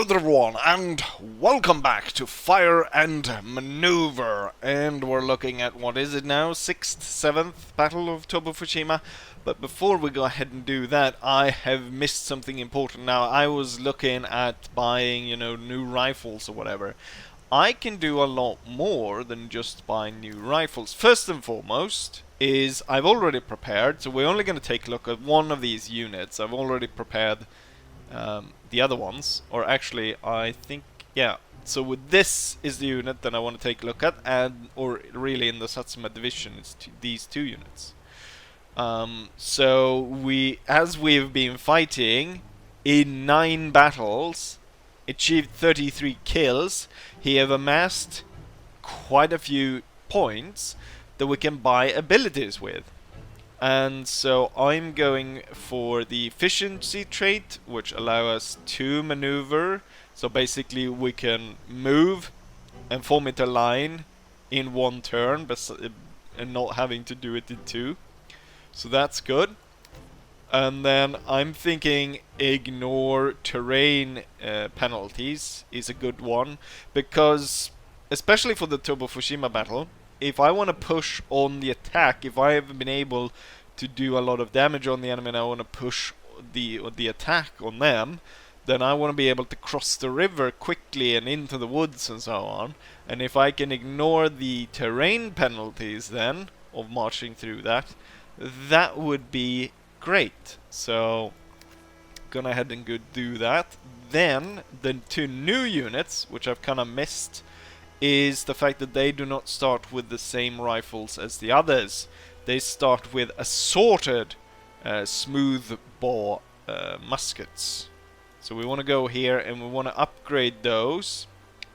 there everyone, and welcome back to Fire and Maneuver. And we're looking at, what is it now, 6th, 7th Battle of Tobo Fushima. But before we go ahead and do that, I have missed something important. Now, I was looking at buying, new rifles or whatever. I can do a lot more than just buying new rifles. First and foremost is I've already prepared, so we're only going to take a look at one of these units. I've already prepared the other ones, or actually I think, yeah, so with this is the unit that I want to take a look at, and or really in the Satsuma division it's these two units. So as we've been fighting in 9 battles, achieved 33 kills, he have amassed quite a few points that we can buy abilities with. And so I'm going for the efficiency trait, which allows us to maneuver. So basically we can move and form it a line in one turn, and not having to do it in 2. So that's good. And then I'm thinking ignore terrain penalties is a good one, because especially for the Tobo Fushima battle, if I want to push on the attack, if I have been able to do a lot of damage on the enemy and I want to push the attack on them, then I want to be able to cross the river quickly and into the woods and so on. And if I can ignore the terrain penalties then of marching through that, that would be great. So gonna head and go do that. Then the 2 new units, which I've kind of missed, is the fact that they do not start with the same rifles as the others. They start with assorted smooth bore muskets. So we want to go here and we want to upgrade those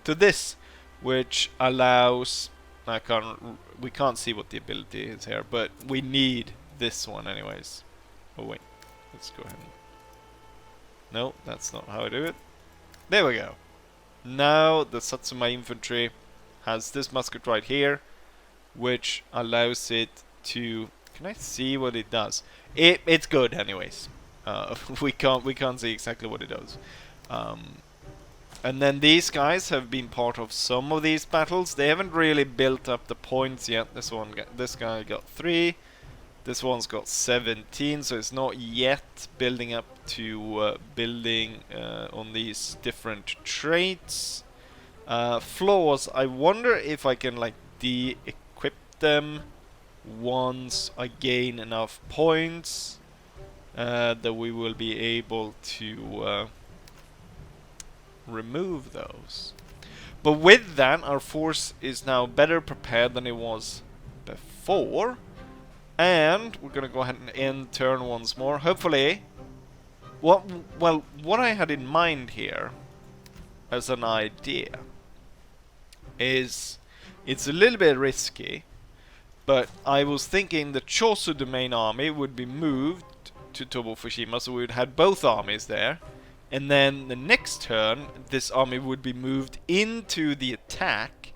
to this, which allows... we can't see what the ability is here, but we need this one anyways. Oh wait, let's go ahead. No, that's not how I do it. There we go. Now the Satsuma infantry has this musket right here, which allows it to... Can I see what it does? It's good anyways. We can't see exactly what it does. And then these guys have been part of some of these battles. They haven't really built up the points yet. This guy got 3. This one's got 17, so it's not yet building up to building on these different traits. Flaws, I wonder if I can like de-equip them once I gain enough points that we will be able to remove those. But with that, our force is now better prepared than it was before. And we're gonna go ahead and end turn once more. Hopefully, what I had in mind here as an idea is, it's a little bit risky, but I was thinking the Chosu domain army would be moved to Tobo Fushima, so we would have both armies there. And then the next turn, this army would be moved into the attack.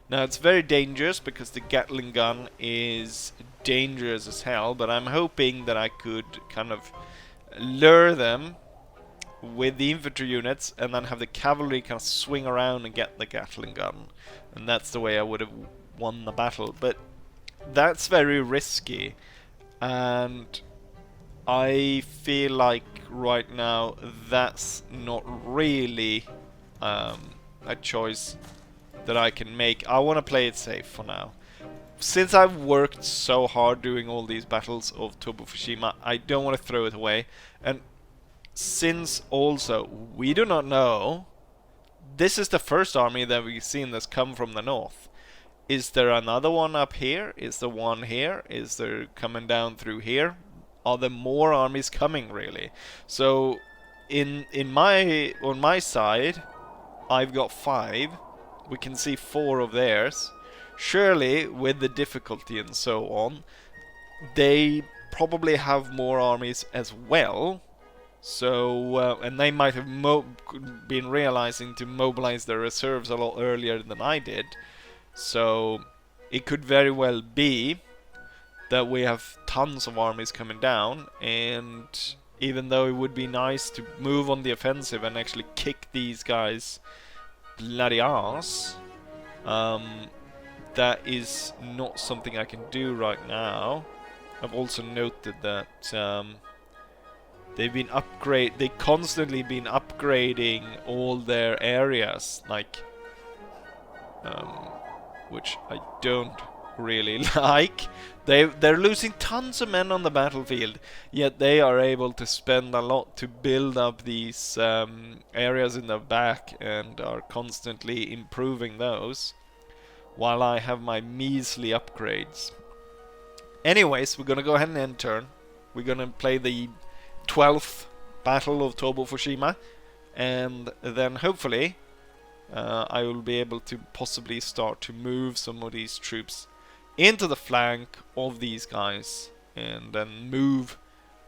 Now it's very dangerous because the Gatling gun is dangerous as hell, but I'm hoping that I could kind of lure them with the infantry units and then have the cavalry kind of swing around and get the Gatling gun. And that's the way I would have won the battle. But that's very risky, and I feel like right now that's not really a choice that I can make. I want to play it safe for now. Since I've worked so hard doing all these battles of Tobo Fushima, I don't want to throw it away. And since also we do not know, this is the first army that we've seen that's come from the north. Is there another one up here? Is there one here? Is there coming down through here? Are there more armies coming really? So on my side, I've got 5. We can see 4 of theirs. Surely, with the difficulty and so on, they probably have more armies as well. So, and they might have been realizing to mobilize their reserves a lot earlier than I did. So, it could very well be that we have tons of armies coming down, and even though it would be nice to move on the offensive and actually kick these guys bloody ass. That is not something I can do right now. I've also noted that they constantly been upgrading all their areas, like, which I don't really like. They're losing tons of men on the battlefield, yet they are able to spend a lot to build up these areas in the back and are constantly improving those, while I have my measly upgrades. Anyways, we're gonna go ahead and end turn. We're gonna play the 12th Battle of Tobo Fushima, and then hopefully I will be able to possibly start to move some of these troops into the flank of these guys and then move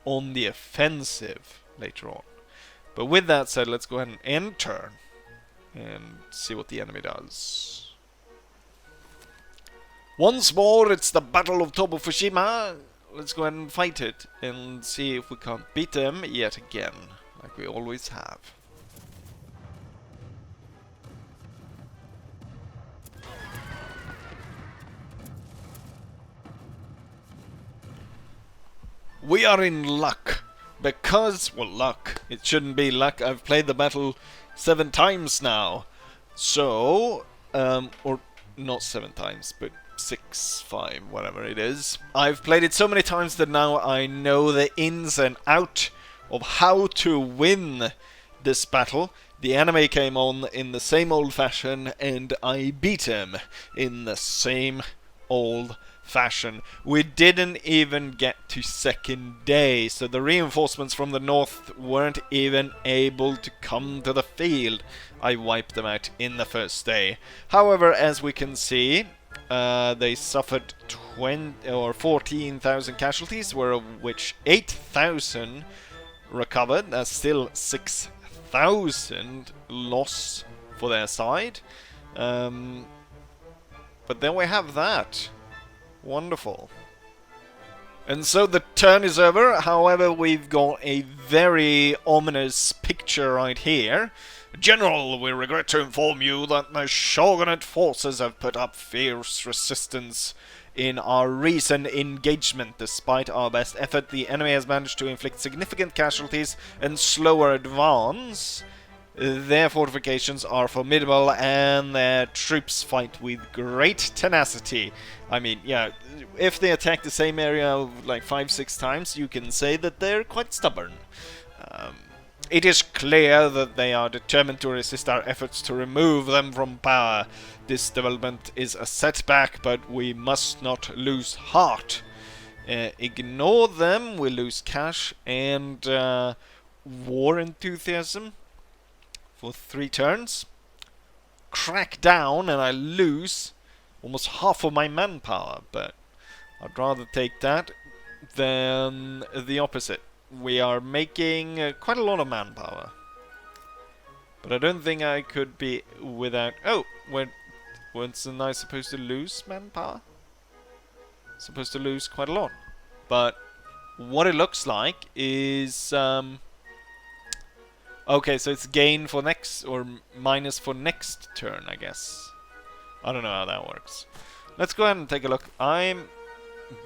on the offensive later on. But with that said, let's go ahead and end turn and see what the enemy does. Once more, it's the Battle of Tobo Fushima. Let's go ahead and fight it and see if we can't beat them yet again, like we always have. We are in luck, because, well, luck, it shouldn't be luck, I've played the battle 7 times now. So, or not 7 times, but 6, 5, whatever it is. I've played it so many times that now I know the ins and out of how to win this battle. The enemy came on in the same old fashion, and I beat him in the same old fashion. We didn't even get to second day, so the reinforcements from the north weren't even able to come to the field. I wiped them out in the first day. However, as we can see, they suffered 14,000 casualties, of which 8,000 recovered. That's still 6,000 loss for their side. But then we have that. Wonderful. And so the turn is over. However, we've got a very ominous picture right here. General, we regret to inform you that the Shogunate forces have put up fierce resistance in our recent engagement. Despite our best effort, the enemy has managed to inflict significant casualties and slower advance. Their fortifications are formidable, and their troops fight with great tenacity. I mean, yeah, if they attack the same area like 5-6 times, you can say that they're quite stubborn. It is clear that they are determined to resist our efforts to remove them from power. This development is a setback, but we must not lose heart. Ignore them, we lose cash and war enthusiasm for 3 turns. Crack down and I lose almost half of my manpower, but I'd rather take that than the opposite. We are making quite a lot of manpower, but I don't think I could be without... Oh, wasn't I supposed to lose manpower? Supposed to lose quite a lot. But what it looks like is... okay, so it's gain for next, or minus for next turn, I guess. I don't know how that works. Let's go ahead and take a look. I'm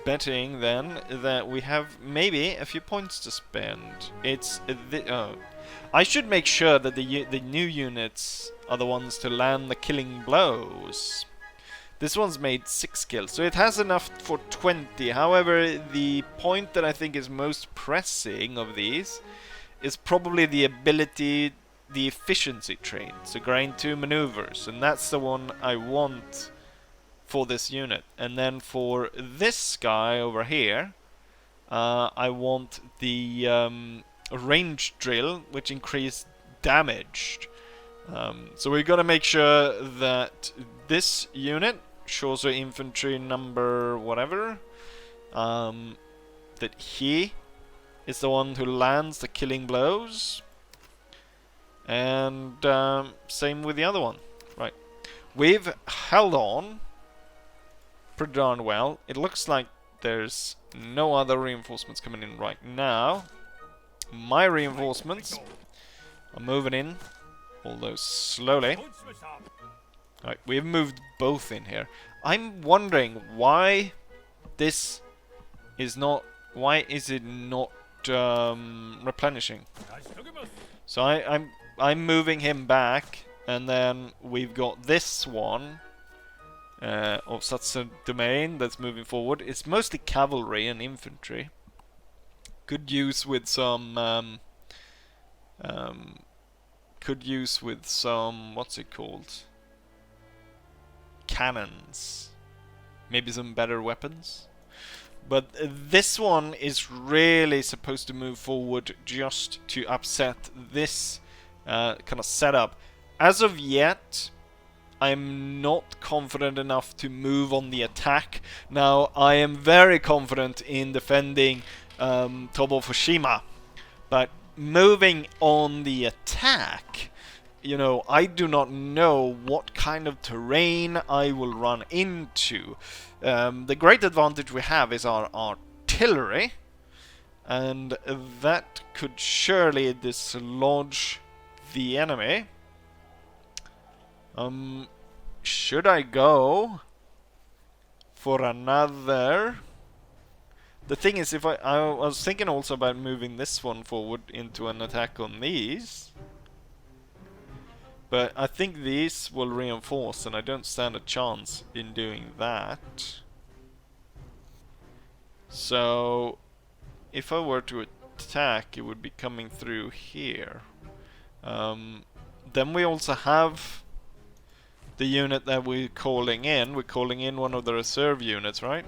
betting then that we have maybe a few points to spend. It's I should make sure that the new units are the ones to land the killing blows. This one's made 6 kills, so it has enough for 20. However, the point that I think is most pressing of these is probably the ability, the efficiency trait, so grind 2 maneuvers, and that's the one I want for this unit. And then for this guy over here, I want the range drill, which increased damage. So we're gonna make sure that this unit shows our infantry number whatever, that he is the one who lands the killing blows, and same with the other one. Right, we've held on pretty darn well. It looks like there's no other reinforcements coming in right now. my reinforcements are moving in, although slowly. Right, we've moved both in here. I'm wondering why this is not... Why is it not replenishing? So I'm moving him back, and then we've got this one of such a domain that's moving forward. It's mostly cavalry and infantry. Could use with some what's it called? Cannons. Maybe some better weapons. But this one is really supposed to move forward just to upset this kind of setup. As of yet, I'm not confident enough to move on the attack. Now, I am very confident in defending Tobo Fushima, but moving on the attack, you know, I do not know what kind of terrain I will run into. The great advantage we have is our artillery, and that could surely dislodge the enemy. Should I go for another? The thing is, if I was thinking also about moving this one forward into an attack on these. But I think these will reinforce, and I don't stand a chance in doing that. So, if I were to attack, it would be coming through here. Then we also have the unit that we're calling in. We're calling in one of the reserve units, right?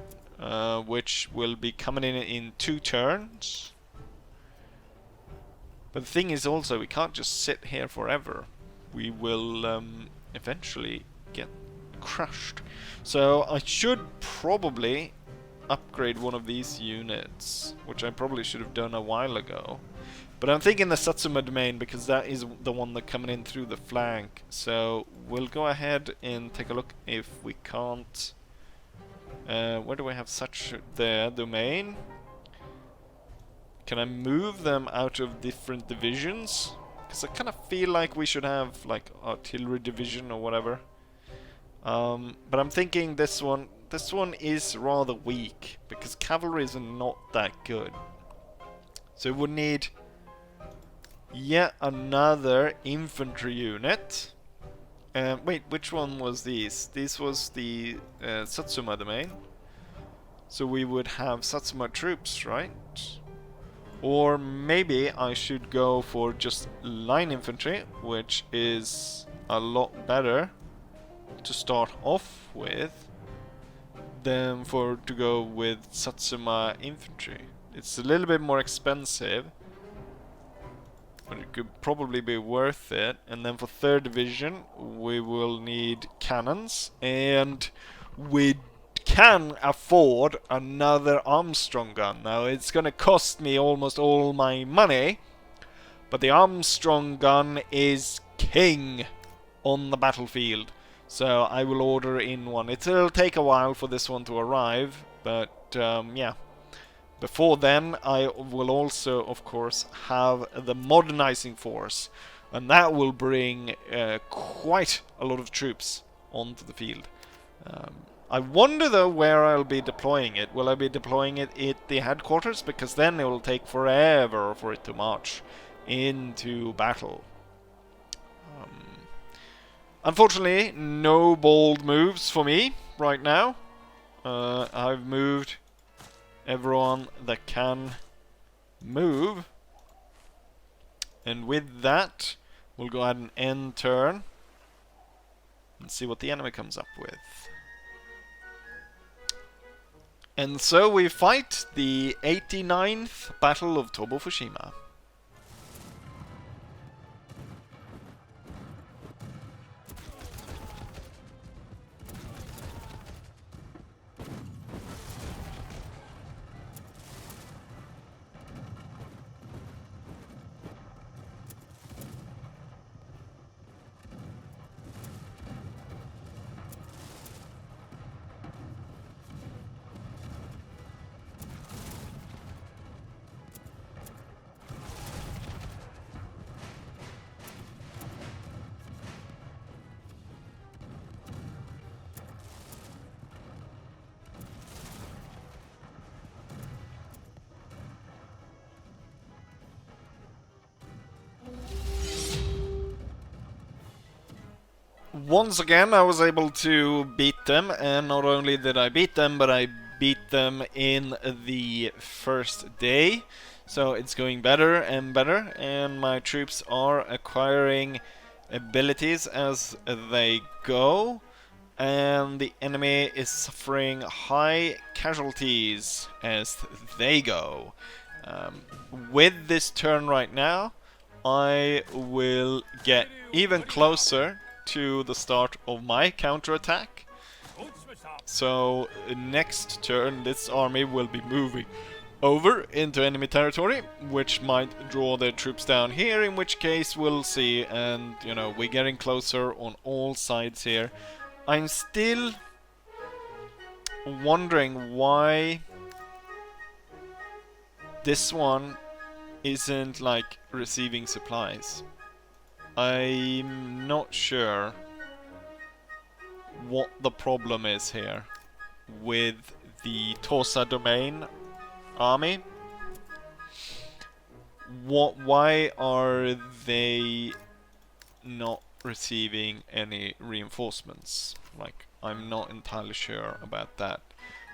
Which will be coming in 2 turns. But the thing is also, we can't just sit here forever. We will eventually get crushed. So I should probably upgrade one of these units, which I probably should have done a while ago. But I'm thinking the Satsuma domain, because that is the one that's coming in through the flank. So we'll go ahead and take a look if we can't... where do I have such the domain? Can I move them out of different divisions? Because I kind of feel like we should have like artillery division or whatever. But I'm thinking this one is rather weak, because cavalry is not that good. So we would need yet another infantry unit. Wait, which one was these? This was the Satsuma domain. So we would have Satsuma troops, right? Or maybe I should go for just line infantry, which is a lot better to start off with than to go with Satsuma infantry. It's a little bit more expensive, but it could probably be worth it. And then for 3rd division we will need cannons, and we can afford another Armstrong gun. Now it's gonna cost me almost all my money, but the Armstrong gun is king on the battlefield. So I will order in one. It'll take a while for this one to arrive, but yeah. Before then, I will also, of course, have the modernizing force, and that will bring quite a lot of troops onto the field. I wonder though where I'll be deploying it. Will I be deploying it at the headquarters? Because then it will take forever for it to march into battle. Unfortunately, no bold moves for me right now. I've moved everyone that can move. And with that, we'll go ahead and end turn and see what the enemy comes up with. And so we fight the 89th Battle of Tobo Fushima. once again, I was able to beat them, and not only did I beat them, but I beat them in the first day. So it's going better and better, and my troops are acquiring abilities as they go, and the enemy is suffering high casualties as they go. With this turn right now, I will get even closer to the start of my counterattack. So next turn this army will be moving over into enemy territory, which might draw their troops down here, in which case we'll see. And you know, we're getting closer on all sides here. I'm still wondering why this one isn't like receiving supplies. I'm not sure what the problem is here with the Tosa domain army. Why are they not receiving any reinforcements? Like, I'm not entirely sure about that.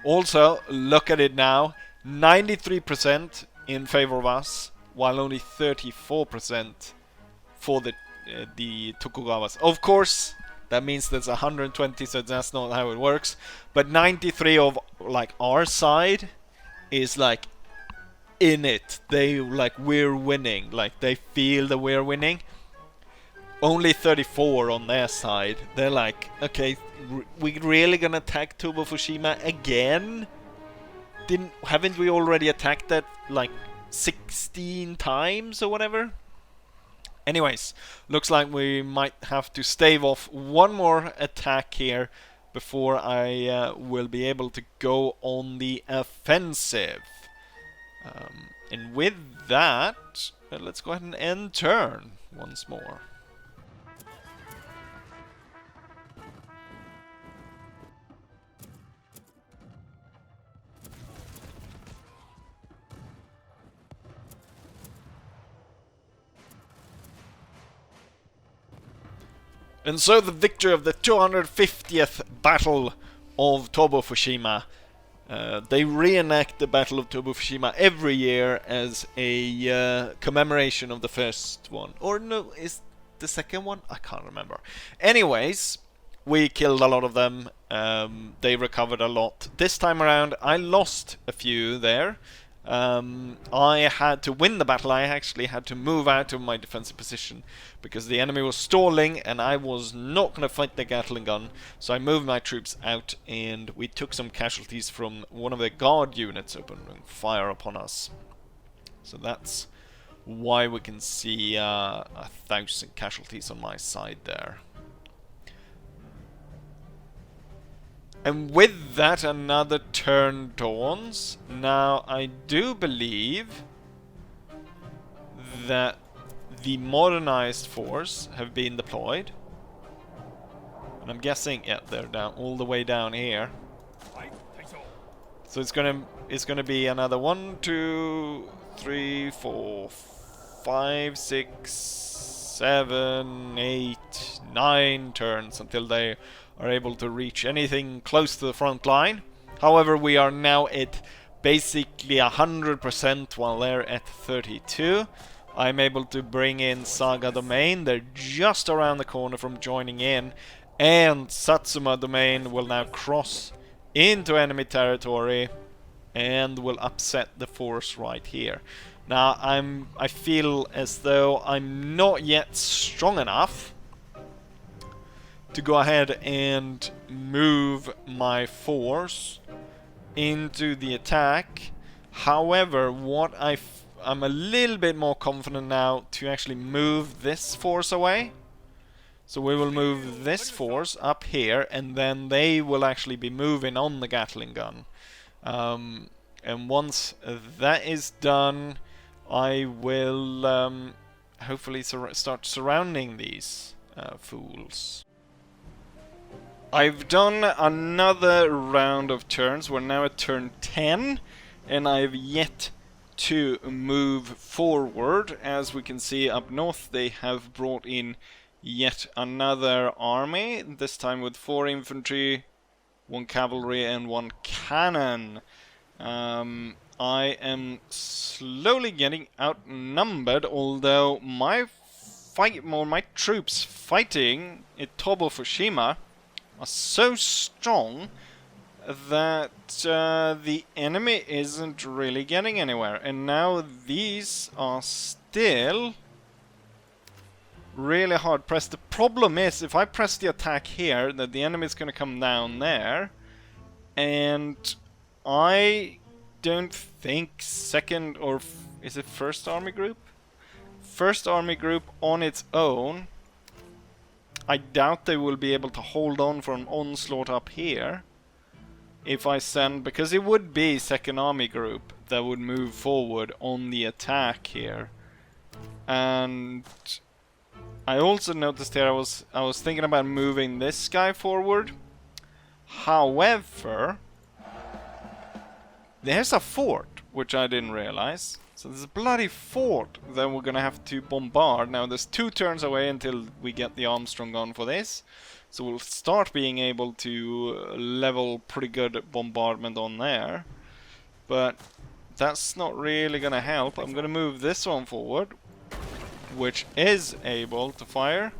Also, look at it now, 93% in favor of us, while only 34% for the Tokugawas. Of course, that means there's 120, so that's not how it works. But 93 of like our side is like in it. They like, we're winning. Like, they feel that we're winning. Only 34 on their side. They're like, okay, we really gonna attack Tobo Fushima again? Haven't we already attacked that like 16 times or whatever? Anyways, looks like we might have to stave off one more attack here before I will be able to go on the offensive. And with that, let's go ahead and end turn once more. And so the victor of the 250th Battle of Tobo Fushima. They reenact the Battle of Tobo Fushima every year as a commemoration of the first one. Or no, is the second one? I can't remember. Anyways, we killed a lot of them. They recovered a lot. This time around, I lost a few there. I had to win the battle. I actually had to move out of my defensive position because the enemy was stalling and I was not going to fight the Gatling gun, so I moved my troops out and we took some casualties from one of the guard units opening fire upon us. So that's why we can see 1,000 casualties on my side there. And with that, another turn dawns. Now, I do believe that the modernized force have been deployed. And I'm guessing, yeah, they're down all the way down here. So it's gonna be another 1, 2, 3, 4, 5, 6, 7, 8, 9 turns until they are able to reach anything close to the front line. However, we are now at basically 100% while they're at 32. I'm able to bring in Saga Domain. They're just around the corner from joining in. And Satsuma Domain will now cross into enemy territory and will upset the force right here. Now, I feel as though I'm not yet strong enough to go ahead and move my force into the attack. However, what I'm a little bit more confident now to actually move this force away. So we will move this force up here, and then they will actually be moving on the Gatling gun. And once that is done, I will hopefully start surrounding these fools. I've done another round of turns. We're now at turn 10, and I've yet to move forward. As we can see up north, they have brought in yet another army, this time with 4 infantry, 1 cavalry and 1 cannon. I am slowly getting outnumbered, although my troops fighting at Tobo Fushima are so strong that the enemy isn't really getting anywhere. And now these are still really hard pressed. The problem is, if I press the attack here, that the enemy is going to come down there. And I don't think second or is it first army group? First army group on its own, I doubt they will be able to hold on for an onslaught up here. If I send, because it would be second army group that would move forward on the attack here. And I also noticed here I was thinking about moving this guy forward. However, there's a fort, which I didn't realize. So there's a bloody fort that we're gonna have to bombard. Now there's 2 turns away until we get the Armstrong on for this. So we'll start being able to level pretty good bombardment on there. But that's not really gonna help. I'm gonna move this one forward, which is able to fire.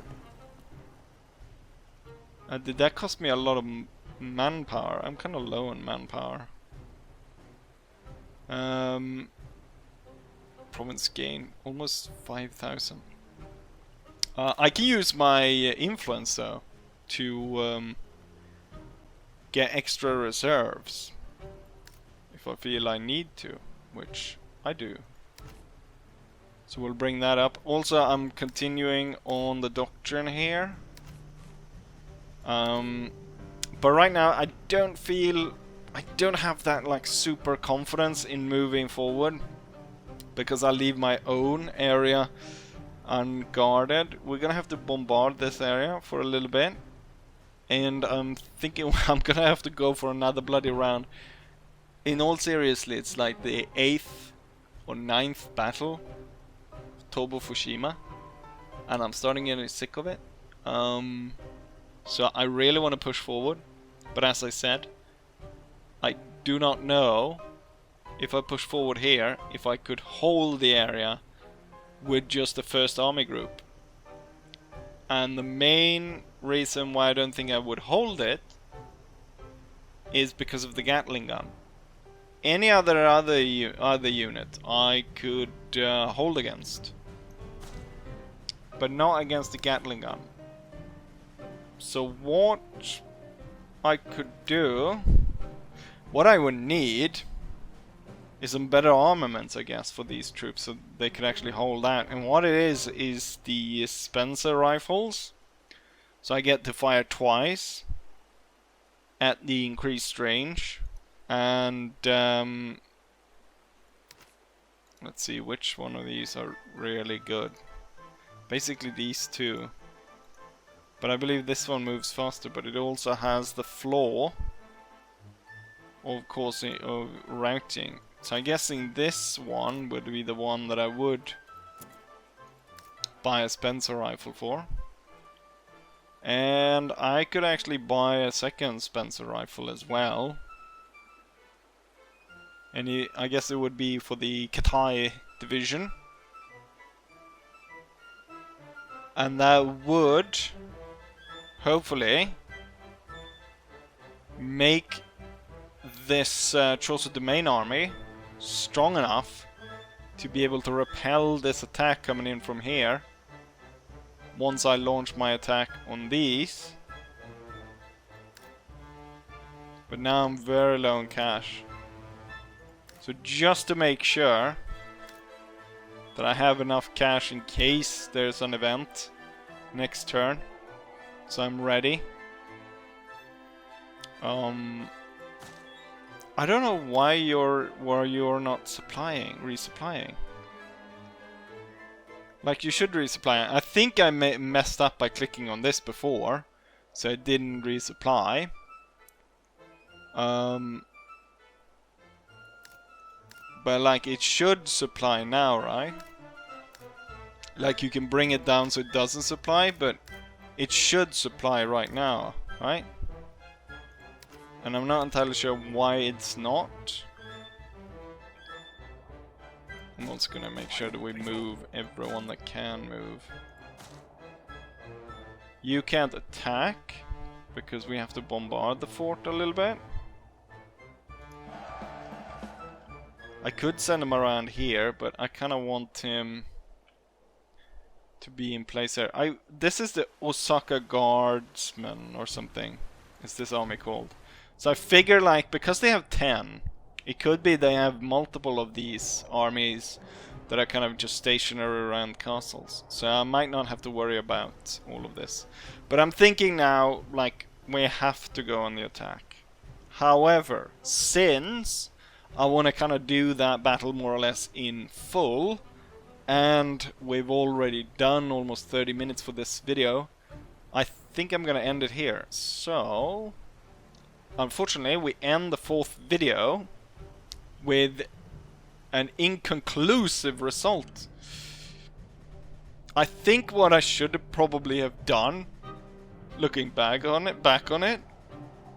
Did that cost me a lot of manpower? I'm kind of low on manpower. Province gain almost 5,000. I can use my influence though to get extra reserves if I feel I need to, which I do. So we'll bring that up. Also, I'm continuing on the doctrine here. But right now I don't have that like super confidence in moving forward, because I leave my own area unguarded. We're gonna have to bombard this area for a little bit, and I'm thinking I'm gonna have to go for another bloody round. In all seriously, it's like the 8th or 9th battle of Tobo Fushima, and I'm starting getting sick of it. So I really want to push forward, but as I said, I do not know if I push forward here, if I could hold the area with just the first army group. And the main reason why I don't think I would hold it is because of the Gatling gun. Any other unit I could hold against, but not against the Gatling gun. So what I could do, what I would need, is some better armaments, I guess, for these troops, so they could actually hold out. And what it is the Spencer rifles. So I get to fire twice at the increased range. And let's see which one of these are really good. Basically these two. But I believe this one moves faster, but it also has the flaw of course of routing. So I'm guessing this one would be the one that I would buy a Spencer rifle for. And I could actually buy a second Spencer rifle as well. And I guess it would be for the Katai division. And that would hopefully make this Choso Domain army strong enough to be able to repel this attack coming in from here once I launch my attack on these. But now I'm very low on cash. So just to make sure that I have enough cash in case there's an event next turn, so I'm ready. I don't know why you're not resupplying. Like, you should resupply. I think I messed up by clicking on this before, so it didn't resupply. But like, it should supply now, right? Like, you can bring it down so it doesn't supply, but it should supply right now, right? And I'm not entirely sure why it's not. I'm also gonna make sure that we move everyone that can move. You can't attack, because we have to bombard the fort a little bit. I could send him around here, but I kind of want him to be in place there. This is the Osaka Guardsmen or something. Is this army called? So I figure, like, because they have 10, it could be they have multiple of these armies that are kind of just stationary around castles. So I might not have to worry about all of this. But I'm thinking now, like, we have to go on the attack. However, since I want to kind of do that battle more or less in full, and we've already done almost 30 minutes for this video, I think I'm going to end it here. So, unfortunately, we end the 4th video with an inconclusive result. I think what I should probably have done, looking back on it,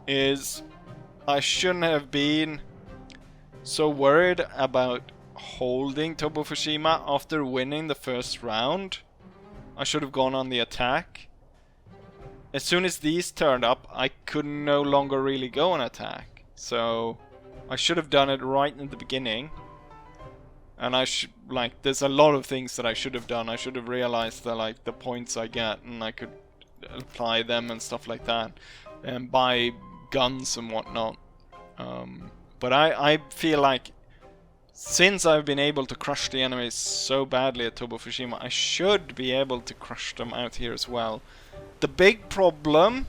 is I shouldn't have been so worried about holding Tobo Fushima after winning the first round. I should have gone on the attack. As soon as these turned up, I could no longer really go on attack. So I should have done it right in the beginning. And I should, like, there's a lot of things that I should have done. I should have realized that, like, the points I get, and I could apply them and stuff like that, and buy guns and whatnot. But I feel like, since I've been able to crush the enemies so badly at Tobo Fushima, I should be able to crush them out here as well. The big problem,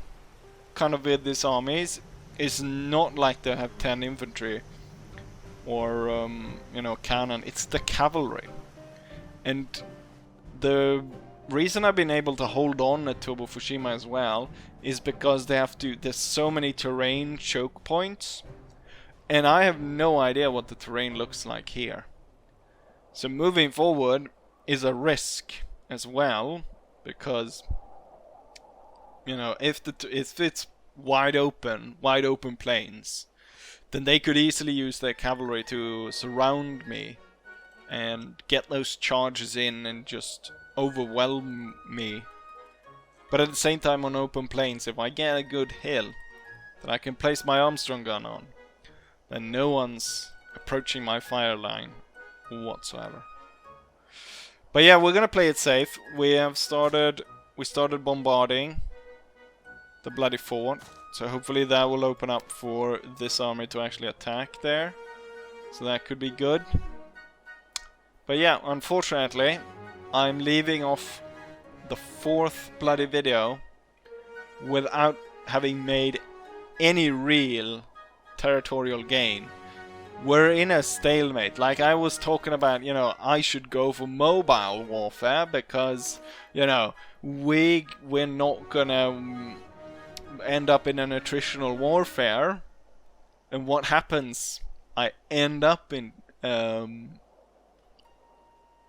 kind of, with these armies is not like they have 10 infantry or, you know, cannon. It's the cavalry. And the reason I've been able to hold on at Tobo Fushima as well is because they have to, there's so many terrain choke points, and I have no idea what the terrain looks like here. So moving forward is a risk as well, because, you know, if it's wide open plains, then they could easily use their cavalry to surround me and get those charges in and just overwhelm me. But at the same time, on open plains, if I get a good hill that I can place my Armstrong gun on, then no one's approaching my fire line whatsoever. But yeah, we're gonna play it safe. We started bombarding the bloody fort, so hopefully that will open up for this army to actually attack there. So that could be good. But yeah, unfortunately, I'm leaving off the 4th bloody video without having made any real territorial gain. We're in a stalemate. Like I was talking about, you know, I should go for mobile warfare because, you know, we're not gonna end up in an attritional warfare. And what happens? I end up in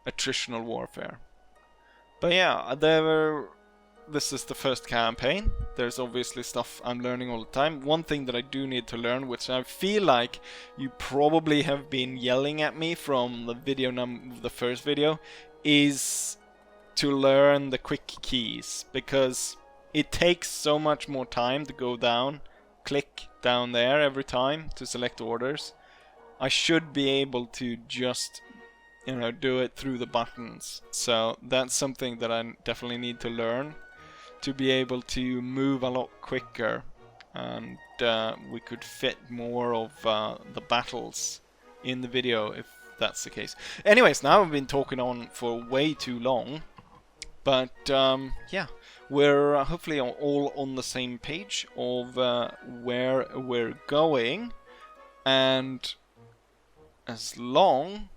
attritional warfare. But yeah, this is the first campaign. There's obviously stuff I'm learning all the time. One thing that I do need to learn, which I feel like you probably have been yelling at me from the first video, is to learn the quick keys, because it takes so much more time to go down, click down there every time to select orders. I should be able to just, you know, do it through the buttons. So that's something that I definitely need to learn to be able to move a lot quicker, and we could fit more of the battles in the video if that's the case. Anyways, now I've been talking on for way too long, but yeah, we're hopefully all on the same page of where we're going, and as long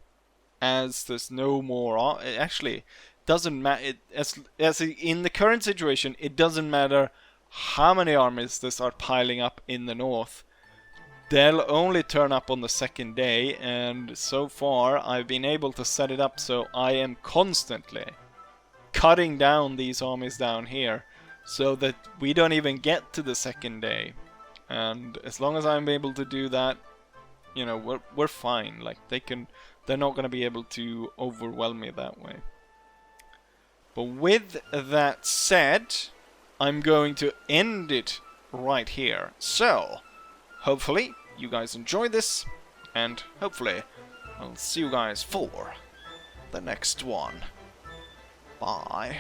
as there's no more, actually doesn't matter, as in the current situation, it doesn't matter how many armies there start piling up in the north. They'll only turn up on the 2nd day, and so far I've been able to set it up so I am constantly cutting down these armies down here so that we don't even get to the second day. And as long as I'm able to do that, you know, we're fine. Like, they're not going to be able to overwhelm me that way. But with that said, I'm going to end it right here. So, hopefully you guys enjoyed this, and hopefully I'll see you guys for the next one. Bye.